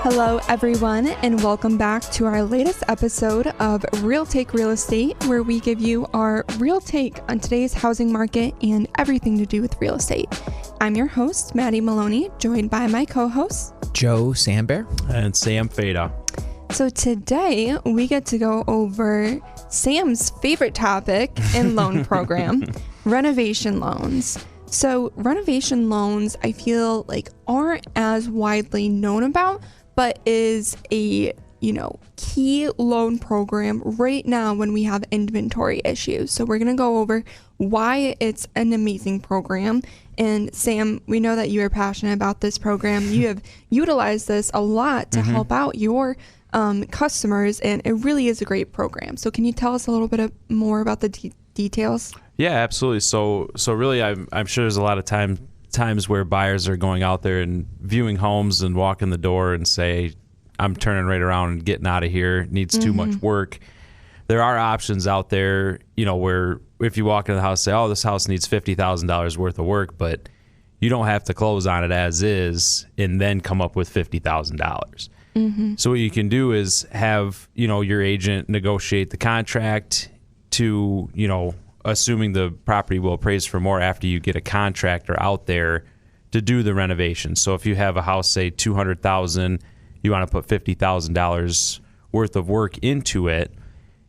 Hello, everyone, and welcome back to our latest episode of Real Take Real Estate, where we give you our real take on today's housing market and everything to do with real estate. I'm your host, Maddie Maloney, joined by my co-hosts, Joe Sambear and Sam Fada. So today we get to go over Sam's favorite topic in loan program, renovation loans. So renovation loans, I feel like aren't as widely known about, but is a, key loan program right now when we have inventory issues. So we're going to go over why it's an amazing program. And Sam, we know that you are passionate about this program. You have utilized this a lot to help out your customers, and it really is a great program. So can you tell us a little bit more about the details? Yeah, absolutely. So really, I'm sure there's a lot of times where buyers are going out there and viewing homes and walk in the door and say, I'm turning right around and getting out of here. It needs too much work. There are options out there, where if you walk into the house, say, oh, this house needs $50,000 worth of work, but you don't have to close on it as is and then come up with $50,000. So what you can do is have, your agent negotiate the contract to, assuming the property will appraise for more after you get a contractor out there to do the renovation. So if you have a house, say $200,000, you want to put $50,000 worth of work into it,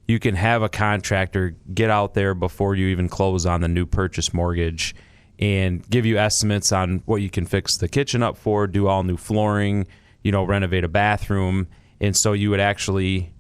you can have a contractor get out there before you even close on the new purchase mortgage and give you estimates on what you can fix the kitchen up for, do all new flooring, renovate a bathroom. And so you would actually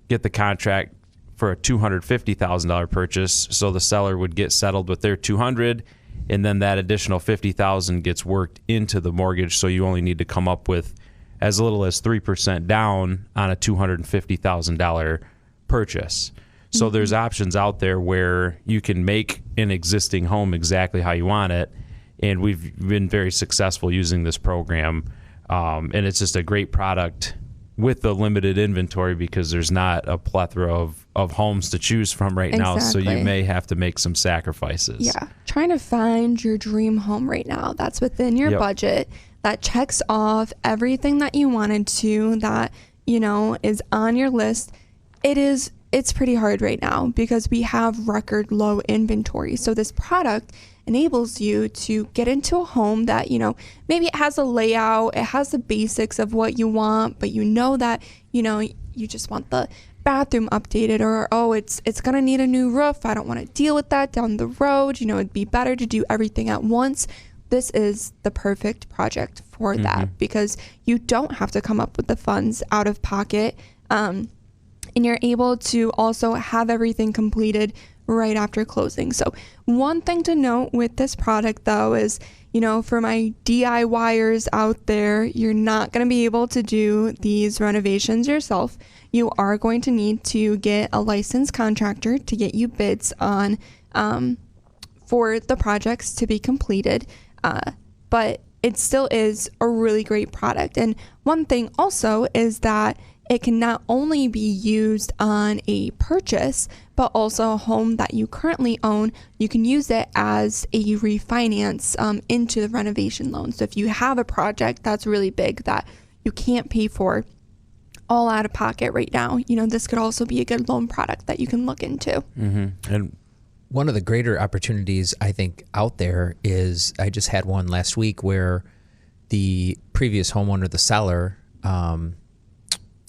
get the contract for a $250,000 purchase. So the seller would get settled with their $200,000, and then that additional $50,000 gets worked into the mortgage. So you only need to come up with as little as 3% down on a $250,000 purchase. So there's options out there where you can make an existing home exactly how you want it. And we've been very successful using this program. And it's just a great product with the limited inventory because there's not a plethora of homes to choose from right now. So you may have to make some sacrifices. Yeah. Trying to find your dream home right now that's within your budget, that checks off everything that you wanted to, that, is on your list. It's pretty hard right now because we have record low inventory. So this product enables you to get into a home that, maybe it has a layout, it has the basics of what you want, but that, you just want the bathroom updated, or, oh, it's going to need a new roof. I don't want to deal with that down the road. It'd be better to do everything at once. This is the perfect project for that because you don't have to come up with the funds out of pocket. And you're able to also have everything completed right after closing. So one thing to note with this product, though, is, for my DIYers out there, you're not going to be able to do these renovations yourself. You are going to need to get a licensed contractor to get you bids on for the projects to be completed. But it still is a really great product. And one thing also is that it can not only be used on a purchase, but also a home that you currently own. You can use it as a refinance into the renovation loan. So if you have a project that's really big that you can't pay for all out of pocket right now, this could also be a good loan product that you can look into. And one of the greater opportunities I think out there is, I just had one last week where the previous homeowner, the seller,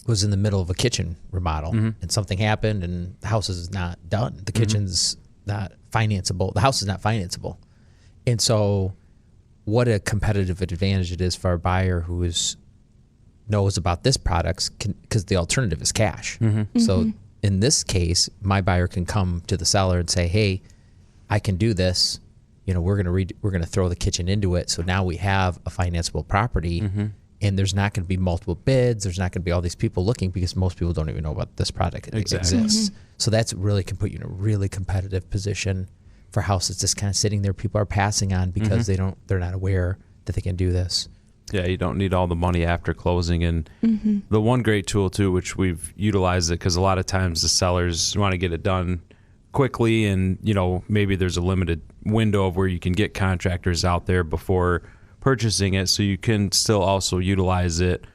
was in the middle of a kitchen remodel and something happened and the house is not done. The kitchen's not financeable. The house is not financeable. And so what a competitive advantage it is for our buyer who knows about this product, because the alternative is cash. So in this case, my buyer can come to the seller and say, hey, I can do this. We're going to throw the kitchen into it. So now we have a financeable property. And there's not going to be multiple bids. There's not going to be all these people looking because most people don't even know about this product exists. So that's really can put you in a really competitive position for houses just kind of sitting there. People are passing on because they're not aware that they can do this. Yeah, you don't need all the money after closing. And the one great tool too, which we've utilized it because a lot of times the sellers want to get it done quickly, and maybe there's a limited window of where you can get contractors out there before purchasing it, so you can still also utilize it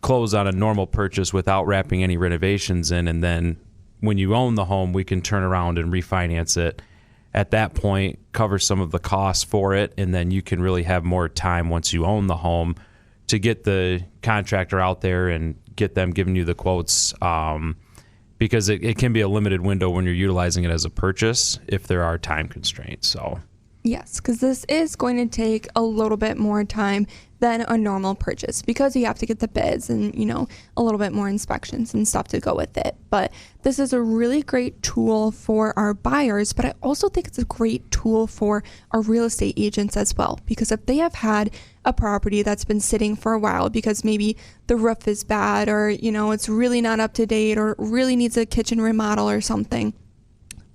close on a normal purchase without wrapping any renovations in, and then when you own the home, we can turn around and refinance it at that point, cover some of the costs for it, and then you can really have more time once you own the home to get the contractor out there and get them giving you the quotes, because it can be a limited window when you're utilizing it as a purchase if there are time constraints. So yes, because this is going to take a little bit more time than a normal purchase, because you have to get the bids and, you know, a little bit more inspections and stuff to go with it. But this is a really great tool for our buyers, but I also think it's a great tool for our real estate agents as well, because if they have had a property that's been sitting for a while because maybe the roof is bad, or, you know, it's really not up to date, or really needs a kitchen remodel or something,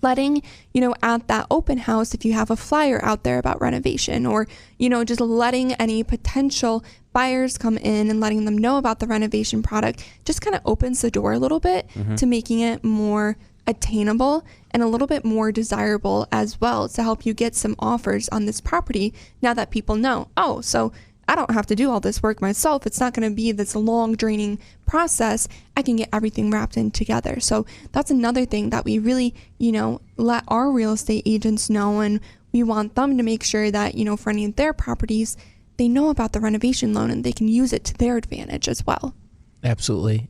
letting, you know, at that open house, if you have a flyer out there about renovation, or, you know, just letting any potential buyers come in and letting them know about the renovation product just kind of opens the door a little bit to making it more attainable and a little bit more desirable as well, to help you get some offers on this property now that people know, oh, so I don't have to do all this work myself. It's not going to be this long draining process. I can get everything wrapped in together. So that's another thing that we really, you know, let our real estate agents know, and we want them to make sure that, you know, for any of their properties, they know about the renovation loan and they can use it to their advantage as well. Absolutely.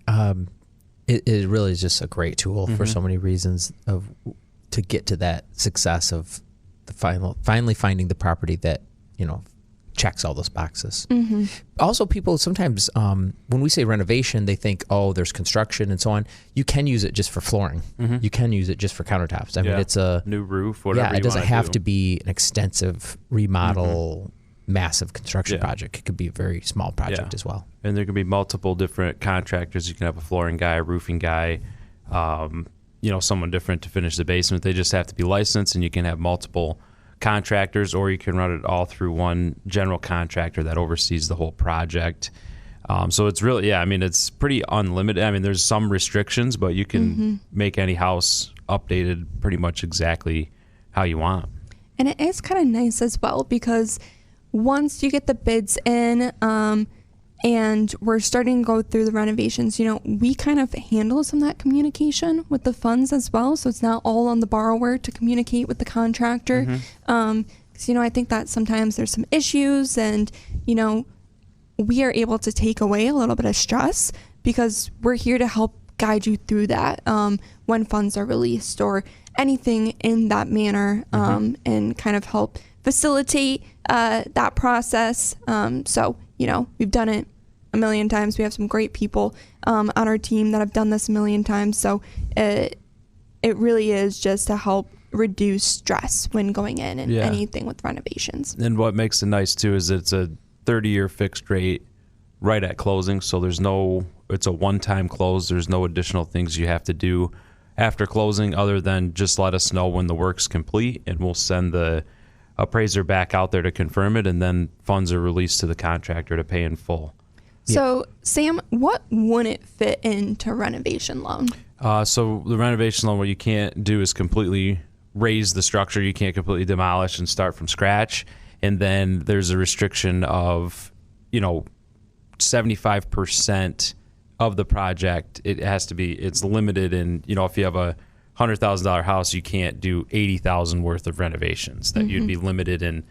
It really is just a great tool for so many reasons to get to that success of the finally finding the property that, you know, checks all those boxes. Also, people sometimes, when we say renovation, they think, oh, there's construction and so on. You can use it just for flooring. You can use it just for countertops. I mean, it's a new roof, whatever. Yeah, it doesn't have to be an extensive remodel, massive construction project. It could be a very small project as well. And there can be multiple different contractors. You can have a flooring guy, a roofing guy, you know, someone different to finish the basement. They just have to be licensed, and you can have multiple contractors, or you can run it all through one general contractor that oversees the whole project. So it's really, I mean, it's pretty unlimited. I mean, there's some restrictions, but you can make any house updated pretty much exactly how you want. And it is kind of nice as well, because once you get the bids in, and we're starting to go through the renovations, you know, we kind of handle some of that communication with the funds as well. So it's not all on the borrower to communicate with the contractor. Because, you know, I think that sometimes there's some issues, and, you know, we are able to take away a little bit of stress because we're here to help guide you through that when funds are released or anything in that manner, and kind of help facilitate that process. So, you know, we've done it a million times. We have some great people on our team that have done this a million times. So it really is just to help reduce stress when going in and anything with renovations. And what makes it nice too is it's a 30-year fixed rate right at closing. So it's a one-time close. There's no additional things you have to do after closing other than just let us know when the work's complete, and we'll send the appraiser back out there to confirm it, and then funds are released to the contractor to pay in full. So, Sam, what wouldn't fit into renovation loan? So the renovation loan, what you can't do is completely raise the structure. You can't completely demolish and start from scratch. And then there's a restriction of, you know, 75% of the project. It's limited in, you know, if you have a $100,000 house, you can't do $80,000 worth of renovations. That you'd be limited in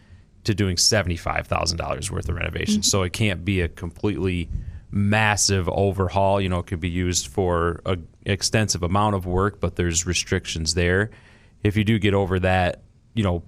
to doing $75,000 worth of renovations. So it can't be a completely massive overhaul. You know, it could be used for an extensive amount of work, but there's restrictions there. If you do get over that, you know,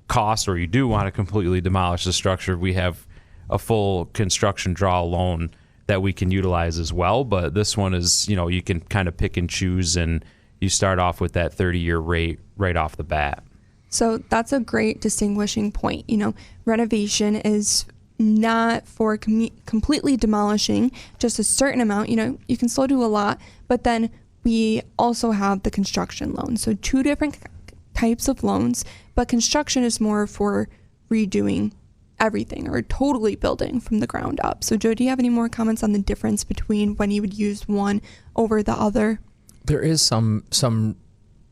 cost, or you do want to completely demolish the structure, we have a full construction draw loan that we can utilize as well. But this one is, you know, you can kind of pick and choose, and you start off with that 30-year rate right off the bat. So that's a great distinguishing point. You know, renovation is not for completely demolishing just a certain amount. You know, you can still do a lot, but then we also have the construction loan. So two different types of loans, but construction is more for redoing everything or totally building from the ground up. So Joe, do you have any more comments on the difference between when you would use one over the other? There is some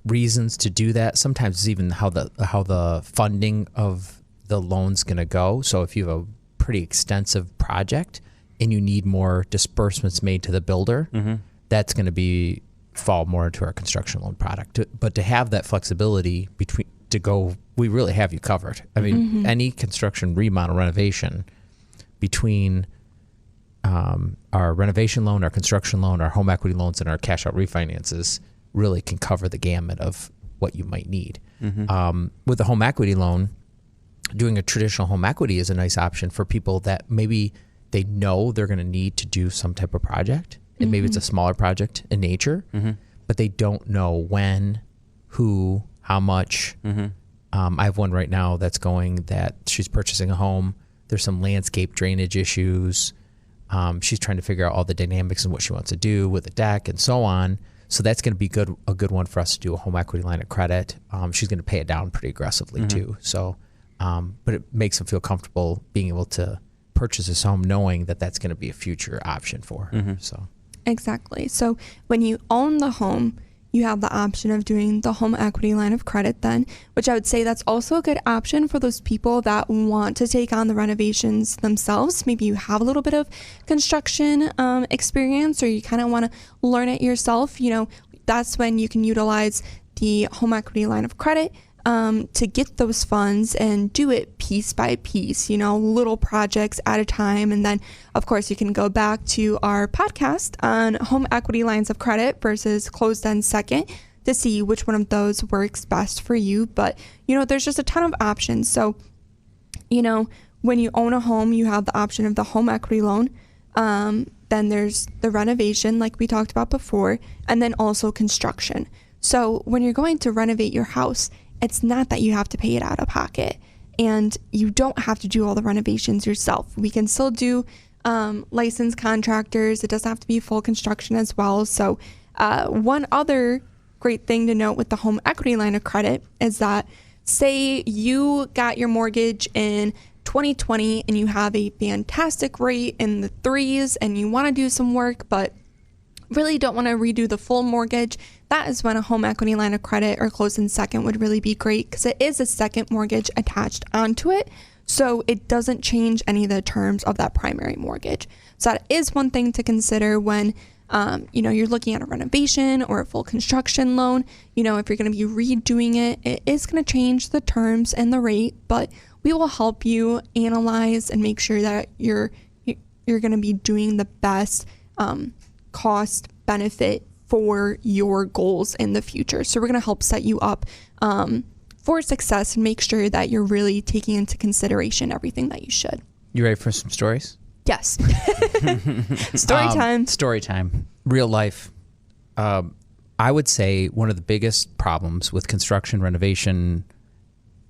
reasons to do that. Sometimes it's even how the funding of the loan's going to go. So if you have a pretty extensive project, and you need more disbursements made to the builder, that's going to fall more into our construction loan product. But to have that flexibility we really have you covered. I mean, any construction, remodel, renovation between our renovation loan, our construction loan, our home equity loans, and our cash out refinances really can cover the gamut of what you might need. With the home equity loan, doing a traditional home equity is a nice option for people that maybe they know they're going to need to do some type of project, and maybe it's a smaller project in nature, but they don't know when, who, how much. I have one right now that's that she's purchasing a home. There's some landscape drainage issues. She's trying to figure out all the dynamics and what she wants to do with the deck and so on. So that's going to be a good one for us to do a home equity line of credit. She's going to pay it down pretty aggressively too. So, but it makes them feel comfortable being able to purchase this home knowing that that's going to be a future option for her. So exactly. So when you own the home, you have the option of doing the home equity line of credit then, which I would say that's also a good option for those people that want to take on the renovations themselves. Maybe you have a little bit of construction experience, or you kind of want to learn it yourself. That's when you can utilize the home equity line of credit to get those funds and do it piece by piece, little projects at a time. And then, of course, you can go back to our podcast on home equity lines of credit versus closed-end second to see which one of those works best for you. But, there's just a ton of options. So, when you own a home, you have the option of the home equity loan. Then there's the renovation, like we talked about before, and then also construction. So when you're going to renovate your house, it's not that you have to pay it out of pocket, and you don't have to do all the renovations yourself. We can still do licensed contractors. It doesn't have to be full construction as well. So one other great thing to note with the home equity line of credit is that, say you got your mortgage in 2020 and you have a fantastic rate in the 3s and you want to do some work, but really don't want to redo the full mortgage, that is when a home equity line of credit or closed-end second would really be great, because it is a second mortgage attached onto it. So it doesn't change any of the terms of that primary mortgage. So that is one thing to consider when you're looking at a renovation or a full construction loan. If you're going to be redoing it, it is going to change the terms and the rate, but we will help you analyze and make sure that you're going to be doing the best cost benefit for your goals in the future. So we're going to help set you up for success and make sure that you're really taking into consideration everything that you should. You ready for some stories? Yes. Story time. Story time. Real life. I would say one of the biggest problems with construction, renovation,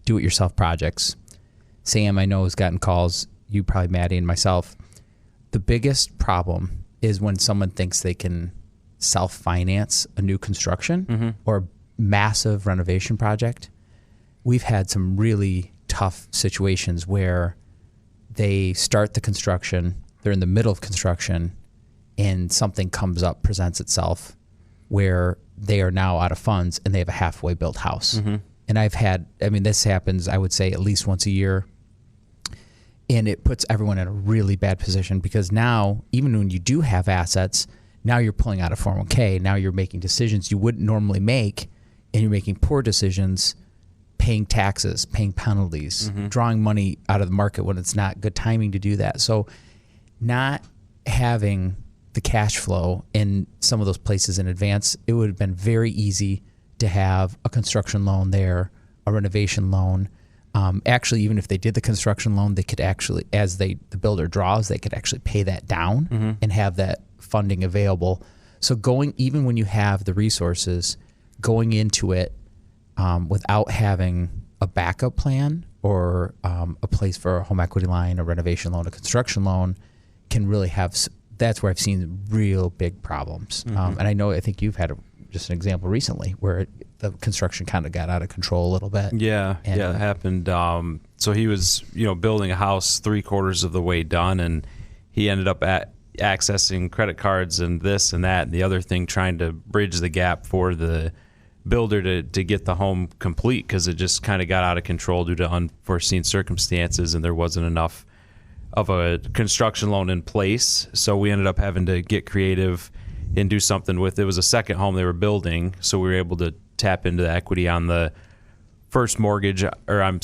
do-it-yourself projects, Sam, I know, has gotten calls, you probably, Maddie, and myself. The biggest problem is when someone thinks they can self-finance a new construction or massive renovation project. We've had some really tough situations where they start the construction, they're in the middle of construction, and something comes up, presents itself, where they are now out of funds and they have a halfway built house. And this happens, I would say, at least once a year. And it puts everyone in a really bad position, because now, even when you do have assets, now you're pulling out a 401k. Now you're making decisions you wouldn't normally make, and you're making poor decisions, paying taxes, paying penalties, drawing money out of the market when it's not good timing to do that. So not having the cash flow in some of those places in advance, it would have been very easy to have a construction loan there, a renovation loan. Actually, even if they did the construction loan, they could actually, as the builder draws, they could actually pay that down and have that funding available. So even when you have the resources, going into it without having a backup plan or a place for a home equity line, a renovation loan, a construction loan, can really that's where I've seen real big problems. And I think you've had just an example recently where the construction kind of got out of control a little bit. Yeah, it happened. So he was, building a house 3/4 of the way done, and he ended up accessing credit cards and this and that and the other thing, trying to bridge the gap for the builder to get the home complete, because it just kind of got out of control due to unforeseen circumstances, and there wasn't enough a construction loan in place. So we ended up having to get creative and do something with it. It was a second home they were building, so we were able to tap into the equity on the first mortgage, on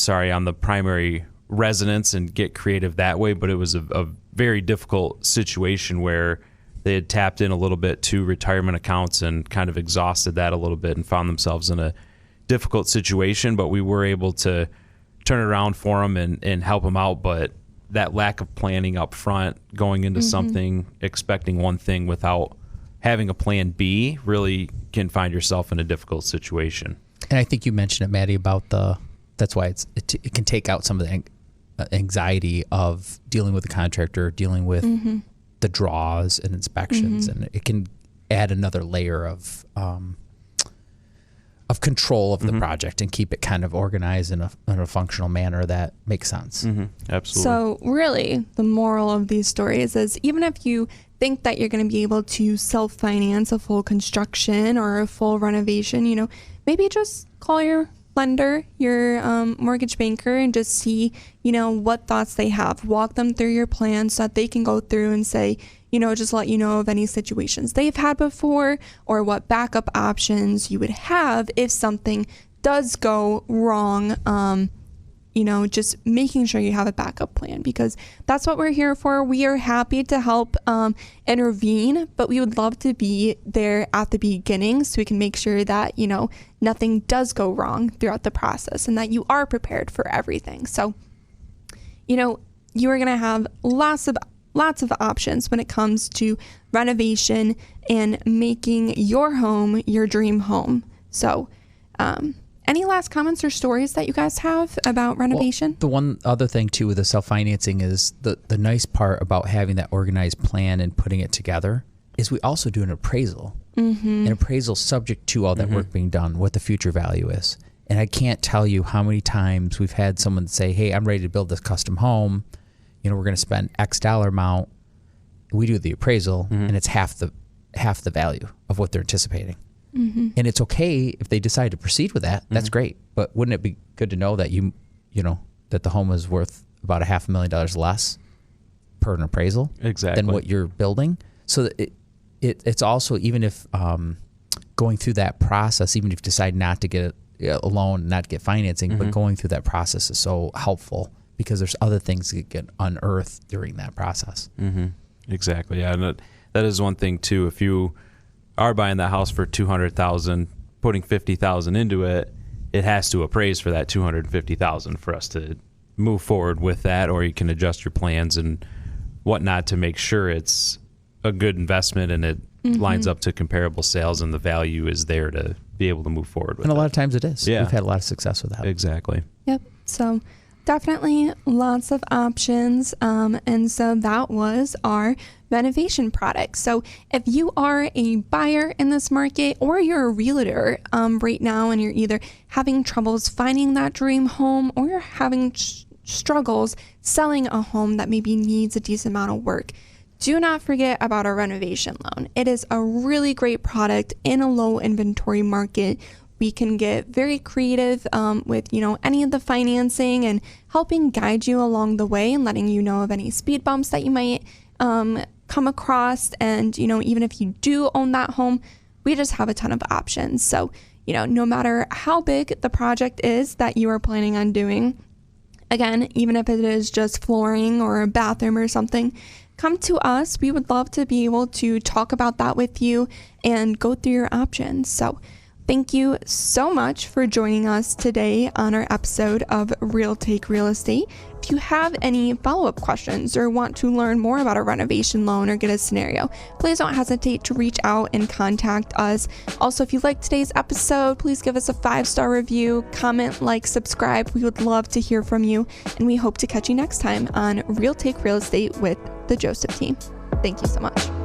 the primary residence and get creative that way. But it was a very difficult situation where they had tapped in a little bit to retirement accounts and kind of exhausted that a little bit and found themselves in a difficult situation. But we were able to turn it around for them and help them out. But that lack of planning up front, going into something, expecting one thing without having a plan B, really can find yourself in a difficult situation. And I think you mentioned it, Maddie, about that's why it can take out some of the anxiety of dealing with the contractor, dealing with the draws and inspections, and it can add another layer of control of the project and keep it kind of organized in a functional manner that makes sense. Absolutely. So really, the moral of these stories is, even if you think that you're going to be able to self-finance a full construction or a full renovation, maybe just call your lender, your mortgage banker, and just see, what thoughts they have. Walk them through your plan so that they can go through and say, just let you know of any situations they've had before or what backup options you would have if something does go wrong. Just making sure you have a backup plan, because that's what we're here for. We are happy to help intervene, but we would love to be there at the beginning so we can make sure that, nothing does go wrong throughout the process and that you are prepared for everything. So, you are going to have lots of options when it comes to renovation and making your home your dream home. So, any last comments or stories that you guys have about renovation? Well, the one other thing too with the self-financing is the nice part about having that organized plan and putting it together is we also do an appraisal. An appraisal subject to all that work being done, what the future value is. And I can't tell you how many times we've had someone say, hey, I'm ready to build this custom home. We're going to spend X dollar amount. We do the appraisal and it's half the value of what they're anticipating. And it's okay if they decide to proceed with that. That's great. But wouldn't it be good to know that that the home is worth about $500,000 less per an appraisal than what you're building? So that it's also, even if going through that process, even if you decide not to get a loan, not to get financing, but going through that process is so helpful because there's other things that get unearthed during that process. Exactly. Yeah, and that is one thing too. If you are buying that house for $200,000, putting $50,000 into it, it has to appraise for that $250,000 for us to move forward with that. Or you can adjust your plans and whatnot to make sure it's a good investment and it lines up to comparable sales and the value is there to be able to move forward with. And a lot of times it is. Yeah, we've had a lot of success with that. Exactly. Yep. So definitely lots of options. And so that was our renovation product. So if you are a buyer in this market or you're a realtor right now and you're either having troubles finding that dream home or you're having struggles selling a home that maybe needs a decent amount of work, do not forget about our renovation loan. It is a really great product in a low inventory market. We can get very creative with, any of the financing and helping guide you along the way and letting you know of any speed bumps that you might come across. And, even if you do own that home, we just have a ton of options. So, no matter how big the project is that you are planning on doing, again, even if it is just flooring or a bathroom or something, come to us. We would love to be able to talk about that with you and go through your options. So thank you so much for joining us today on our episode of Real Take Real Estate. If you have any follow-up questions or want to learn more about a renovation loan or get a scenario, please don't hesitate to reach out and contact us. Also, if you liked today's episode, please give us a 5-star review, comment, like, subscribe. We would love to hear from you, and we hope to catch you next time on Real Take Real Estate with the Joseph team. Thank you so much.